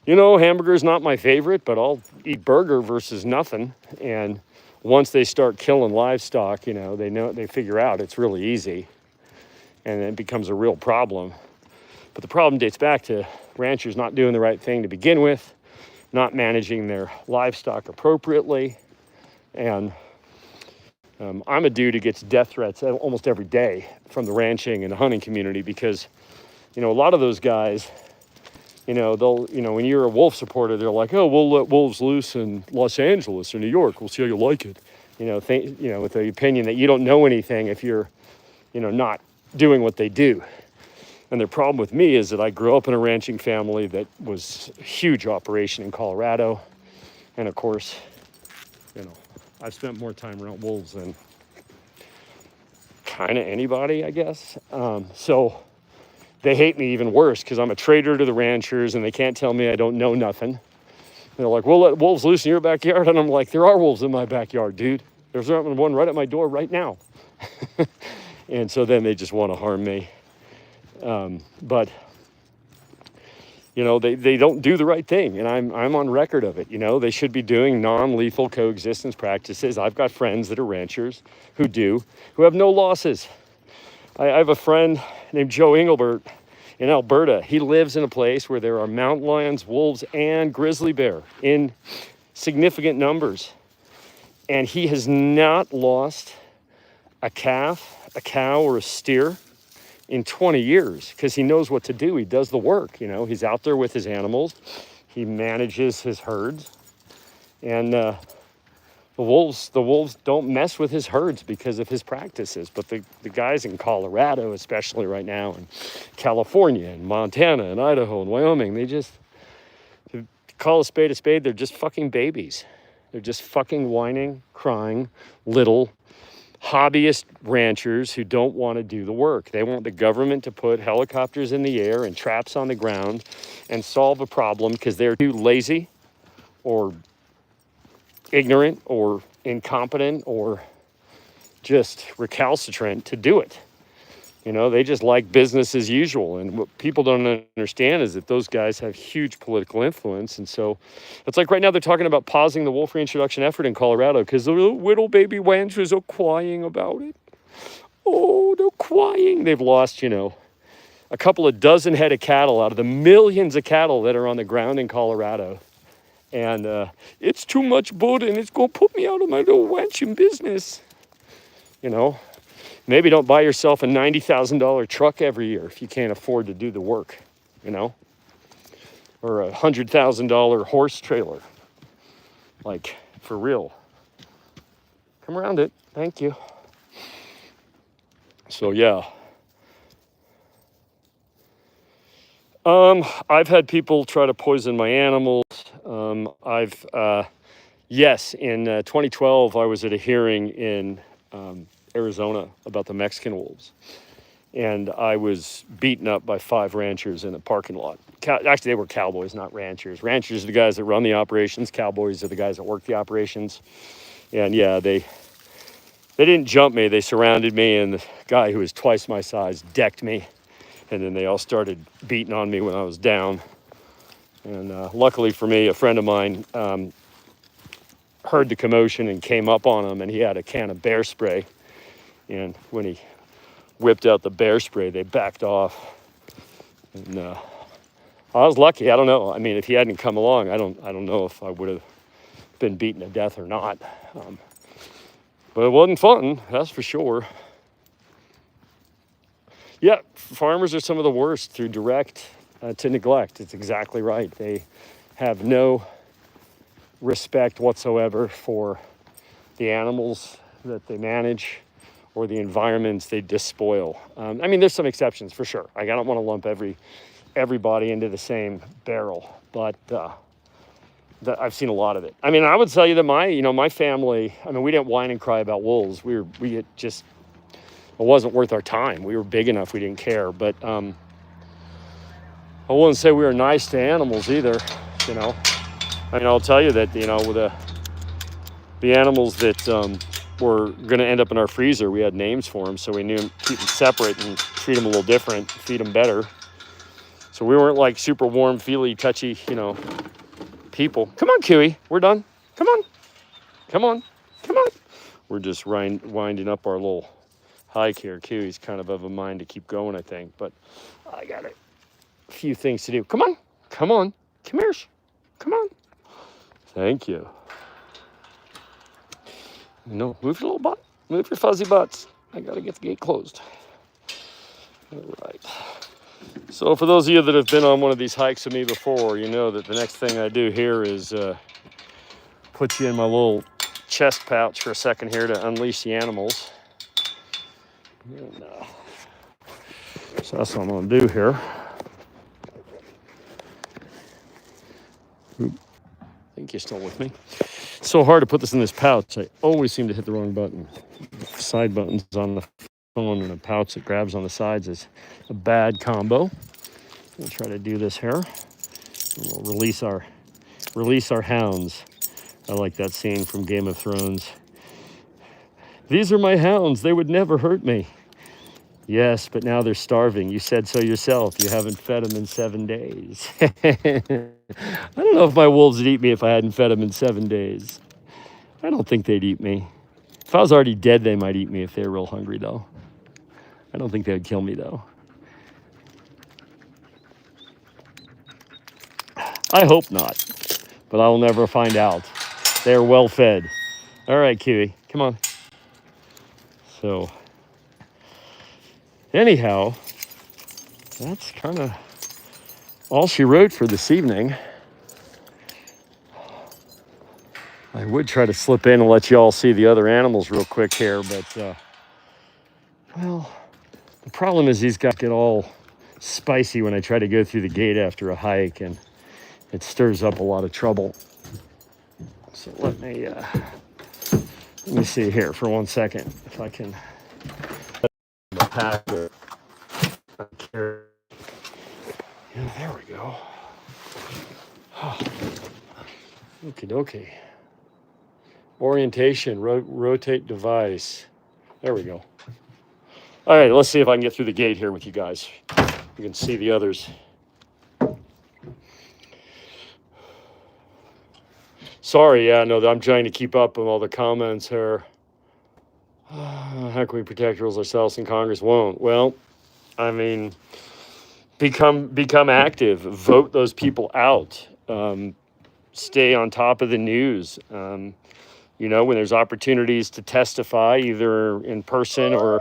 Speaker 1: hamburger's not my favorite, but I'll eat burger versus nothing. And once they start killing livestock, they figure out it's really easy, and it becomes a real problem. But the problem dates back to ranchers not doing the right thing to begin with, not managing their livestock appropriately. And I'm a dude who gets death threats almost every day from the ranching and the hunting community because, a lot of those guys, they'll, when you're a wolf supporter, they're like, oh, we'll let wolves loose in Los Angeles or New York. We'll see how you like it. With the opinion that you don't know anything if you're, not doing what they do. And the problem with me is that I grew up in a ranching family that was a huge operation in Colorado. And of course, I've spent more time around wolves than kind of anybody, I guess. So they hate me even worse because I'm a traitor to the ranchers and they can't tell me I don't know nothing. They're like, we'll let wolves loose in your backyard. And I'm like, there are wolves in my backyard, dude. There's one right at my door right now. And so then they just want to harm me. But they don't do the right thing, and I'm on record of it. They should be doing non-lethal coexistence practices. I've got friends that are ranchers who have no losses. I have a friend named Joe Engelbert in Alberta. He lives in a place where there are mountain lions, wolves, and grizzly bear in significant numbers. And he has not lost a calf, a cow, or a steer in 20 years because he knows what to do. He does the work. He's out there with his animals. He manages his herds. And the wolves don't mess with his herds because of his practices. But the guys in Colorado, especially right now, and California and Montana and Idaho and Wyoming, they just, to call a spade, they're just fucking babies. They're just fucking whining, crying, little hobbyist ranchers who don't want to do the work. They want the government to put helicopters in the air and traps on the ground and solve a problem because they're too lazy or ignorant or incompetent or just recalcitrant to do it. They just like business as usual. And what people don't understand is that those guys have huge political influence. And so it's like right now they're talking about pausing the wolf reintroduction effort in Colorado because the little baby ranchers are crying about it. Oh, they're crying. They've lost, a couple of dozen head of cattle out of the millions of cattle that are on the ground in Colorado. And it's too much burden. It's going to put me out of my little ranching business. Maybe don't buy yourself a $90,000 truck every year if you can't afford to do the work, or a $100,000 horse trailer. Like, for real. Come around it. Thank you. So, yeah. I've had people try to poison my animals. Yes, in 2012, I was at a hearing in Arizona about the Mexican wolves. And I was beaten up by 5 ranchers in a parking lot. Actually, they were cowboys, not ranchers. Ranchers are the guys that run the operations. Cowboys are the guys that work the operations. And yeah, they didn't jump me. They surrounded me, and the guy who was twice my size decked me. And then they all started beating on me when I was down. And luckily for me, a friend of mine heard the commotion and came up on him, and he had a can of bear spray. And when he whipped out the bear spray, they backed off. And I was lucky. I don't know. I mean, if he hadn't come along, I don't know if I would have been beaten to death or not. But it wasn't fun, that's for sure. Yeah, farmers are some of the worst through direct to neglect. It's exactly right. They have no respect whatsoever for the animals that they manage or the environments they despoil. I mean, there's some exceptions for sure. I don't want to lump everybody into the same barrel, but I've seen a lot of it. I mean, I would tell you that my family, I mean, we didn't whine and cry about wolves. It wasn't worth our time. We were big enough, we didn't care. But I wouldn't say we were nice to animals either, you know. I mean, I'll tell you that, you know, with the animals that were going to end up in our freezer, we had names for them, so we knew keep them separate and treat them a little different, feed them better. So we weren't like super warm, feely, touchy, you know, people. Come on, Kiwi, we're done. Come on, come on, come on. We're just winding up our little hike here. Kiwi's kind of a mind to keep going, I think, but I got a few things to do. Come on, come on, come here, come on. Thank you. No, move your little butt. Move your fuzzy butts. I gotta get the gate closed. All right. So for those of you that have been on one of these hikes with me before, you know that the next thing I do here is put you in my little chest pouch for a second here to unleash the animals. And, so that's what I'm gonna do here. Oop. I think you're still with me. It's so hard to put this in this pouch. I always seem to hit the wrong button. Side buttons on the phone and a pouch that grabs on the sides is a bad combo. We'll try to do this here. And we'll release our hounds. I like that scene from Game of Thrones. These are my hounds. They would never hurt me. Yes, but now they're starving. You said so yourself. You haven't fed them in 7 days. I don't know if my wolves would eat me if I hadn't fed them in 7 days. I don't think they'd eat me. If I was already dead, they might eat me if they were real hungry, though. I don't think they would kill me, though. I hope not, but I will never find out. They are well fed. All right, Kiwi, come on. So, anyhow, that's kind of all she wrote for this evening. I would try to slip in and let you all see the other animals real quick here, but, well, the problem is these guys get all spicy when I try to go through the gate after a hike, and it stirs up a lot of trouble. So let me see here for 1 second if I can pack it. Yeah, there we go. Okie dokie. Orientation, rotate device. There we go. All right, let's see if I can get through the gate here with you guys. You can see the others. Sorry, yeah, no, I'm trying to keep up with all the comments here. How can we protect ourselves and Congress won't? Well, I mean, become active, vote those people out, stay on top of the news. You know, when there's opportunities to testify, either in person or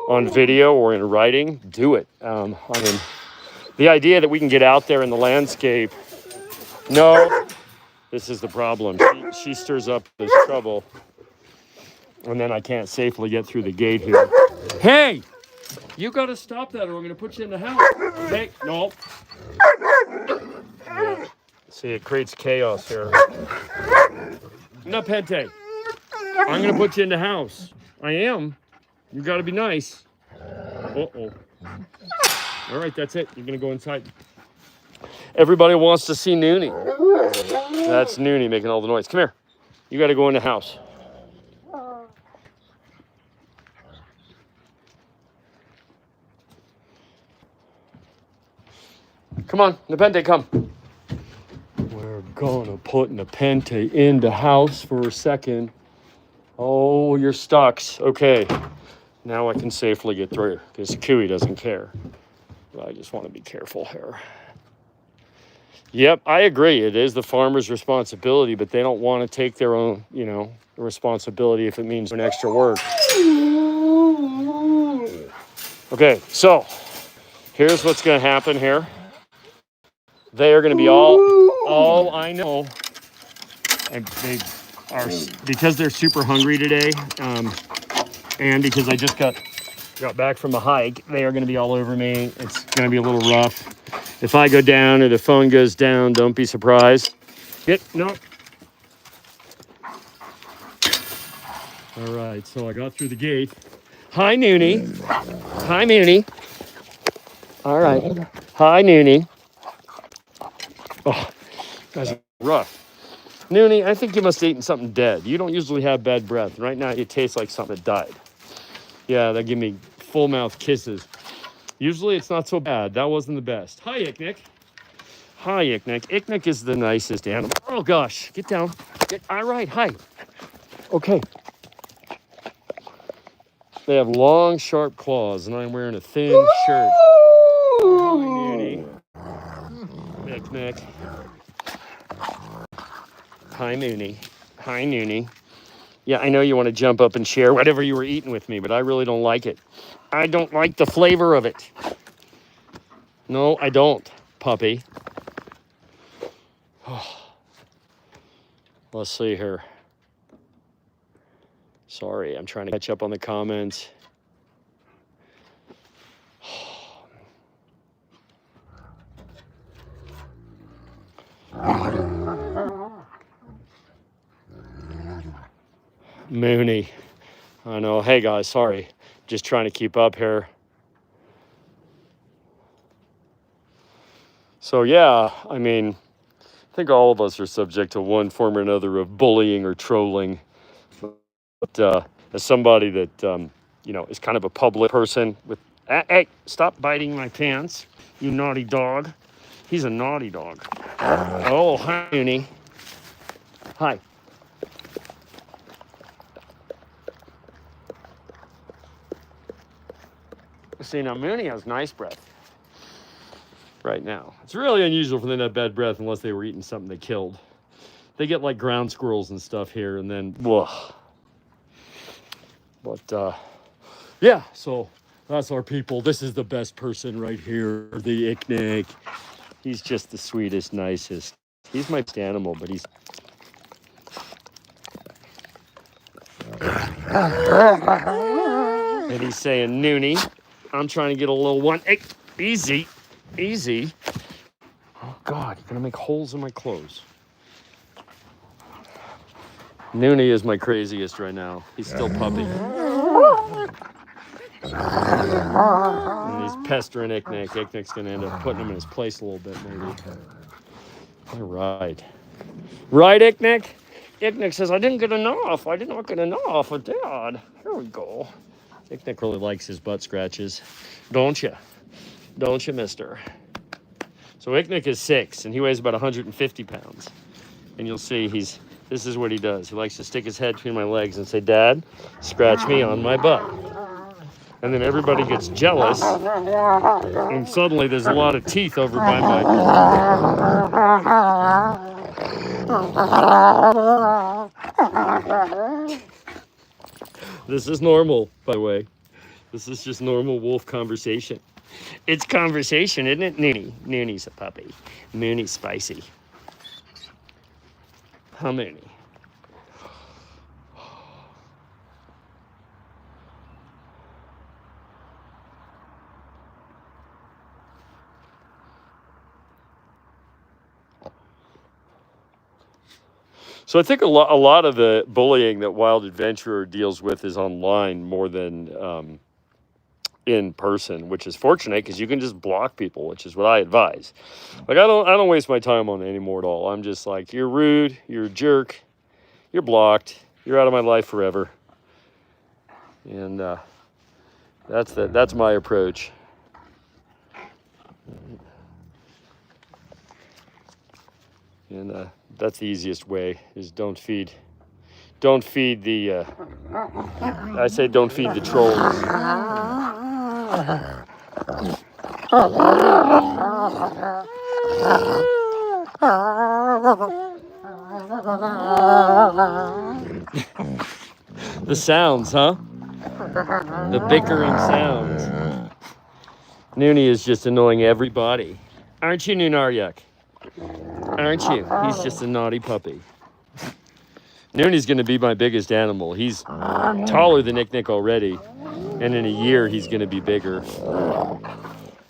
Speaker 1: on video or in writing, do it. I mean, the idea that we can get out there in the landscape, no, this is the problem. She stirs up this trouble, and then I can't safely get through the gate here. Hey, you got to stop that or I'm going to put you in the house. Hey, no. Yeah. See, it creates chaos here. No, Pente. I'm going to put you in the house. I am. You got to be nice. Uh-oh. All right, that's it. You're going to go inside. Everybody wants to see Noonie. That's Noonie making all the noise. Come here. You got to go in the house. Come on, Nepente, come. We're gonna put Nepente in the house for a second. Oh, you're stuck. Okay, now I can safely get through because Kiwi doesn't care. But I just want to be careful here. Yep, I agree. It is the farmer's responsibility, but they don't want to take their own, you know, responsibility if it means an extra work. Okay, so here's what's going to happen here. They are going to be all I know. They are, because they're super hungry today, and because I just got back from a hike, they are going to be all over me. It's going to be a little rough. If I go down or the phone goes down, don't be surprised. No. All right, so I got through the gate. Hi, Noonie. Hi, Noonie. All right. Hi, Noonie. Oh, that's rough. Noonie, I think you must have eaten something dead. You don't usually have bad breath. Right now, it tastes like something that died. Yeah, that give me full mouth kisses. Usually, it's not so bad. That wasn't the best. Hi, Icknick. Hi, Icknick. Icknick is the nicest animal. Oh, gosh. Get down. All right. Hi. Okay. They have long, sharp claws, and I'm wearing a thin shirt. Oh, hi, Mooney. Icknick. Hi, Mooney. Hi, Noonie. Yeah, I know you want to jump up and share whatever you were eating with me, but I really don't like it. I don't like the flavor of it. No, I don't, puppy. Let's see here. Sorry, I'm trying to catch up on the comments. Mooney. I know. Hey, guys, sorry. Just trying to keep up here. So, yeah, I mean, I think all of us are subject to one form or another of bullying or trolling. But as somebody that, is kind of a public person with, hey, stop biting my pants, you naughty dog. He's a naughty dog. Oh, hi, Mooney. Hi. See, now Mooney has nice breath right now. It's really unusual for them to have bad breath unless they were eating something they killed. They get like ground squirrels and stuff here, and then, whoa. But, yeah, so that's our people. This is the best person right here, the Icknick. He's just the sweetest, nicest. He's my animal, but he's... And he's saying, Noonie, I'm trying to get a little one. Hey, easy, easy. Oh, God, you're going to make holes in my clothes. Noonie is my craziest right now. He's still puppy. And he's pestering Icknick. Icknick's going to end up putting him in his place a little bit, maybe. All right. Right, Icknick? Icknick says, I didn't get enough. I did not get enough of Dad. Here we go. Icknick really likes his butt scratches. Don't you? Don't you, mister? So Icknick is 6, and he weighs about 150 pounds. And you'll see this is what he does. He likes to stick his head between my legs and say, Dad, scratch me on my butt. And then everybody gets jealous, and suddenly there's a lot of teeth over by my... This is normal, by the way. This is just normal wolf conversation. It's conversation, isn't it? Noonie. Noonie's a puppy. Moonie's spicy. How many? So I think a lot of the bullying that Wild Adventurer deals with is online more than in person, which is fortunate because you can just block people, which is what I advise. Like I don't waste my time on it anymore at all. I'm just like, you're rude, you're a jerk, you're blocked, you're out of my life forever. And that's my approach. And that's the easiest way, is don't feed the I say don't feed the trolls. The sounds, huh? The bickering sounds. Noonie is just annoying everybody. Aren't you, Noonaryuk? Aren't you? He's just a naughty puppy. Noonie's going to be my biggest animal. He's taller than Icknick already, and in a year he's going to be bigger.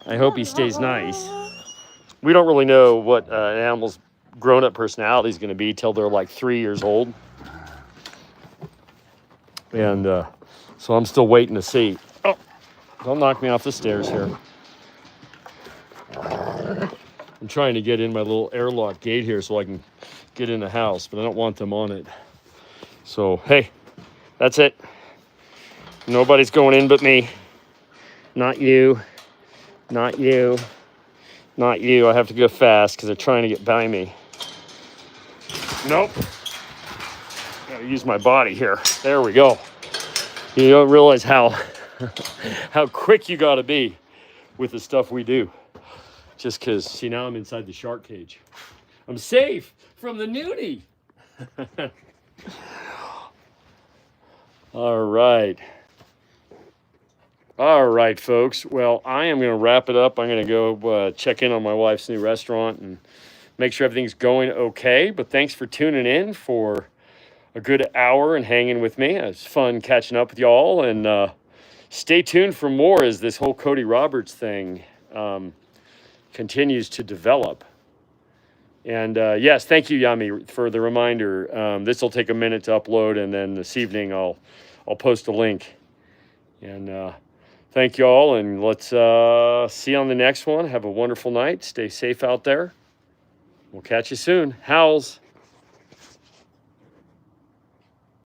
Speaker 1: I hope he stays nice. We don't really know what an animal's grown-up personality is going to be till they're like 3 years old. And so I'm still waiting to see. Oh, don't knock me off the stairs here. I'm trying to get in my little airlock gate here so I can get in the house, but I don't want them on it. So, hey, that's it. Nobody's going in but me. Not you. Not you. Not you. I have to go fast because they're trying to get by me. Nope. Gotta use my body here. There we go. You don't realize how how quick you gotta be with the stuff we do. Just because, see, now I'm inside the shark cage. I'm safe from the nudie. All right. All right, folks. Well, I am going to wrap it up. I'm going to go check in on my wife's new restaurant and make sure everything's going okay. But thanks for tuning in for a good hour and hanging with me. It was fun catching up with y'all. And stay tuned for more as this whole Cody Roberts thing continues to develop. And yes, thank you, Yami, for the reminder. This will take a minute to upload, and then this evening I'll post a link. And thank you all, and let's see you on the next one. Have a wonderful night. Stay safe out there. We'll catch you soon. Howls.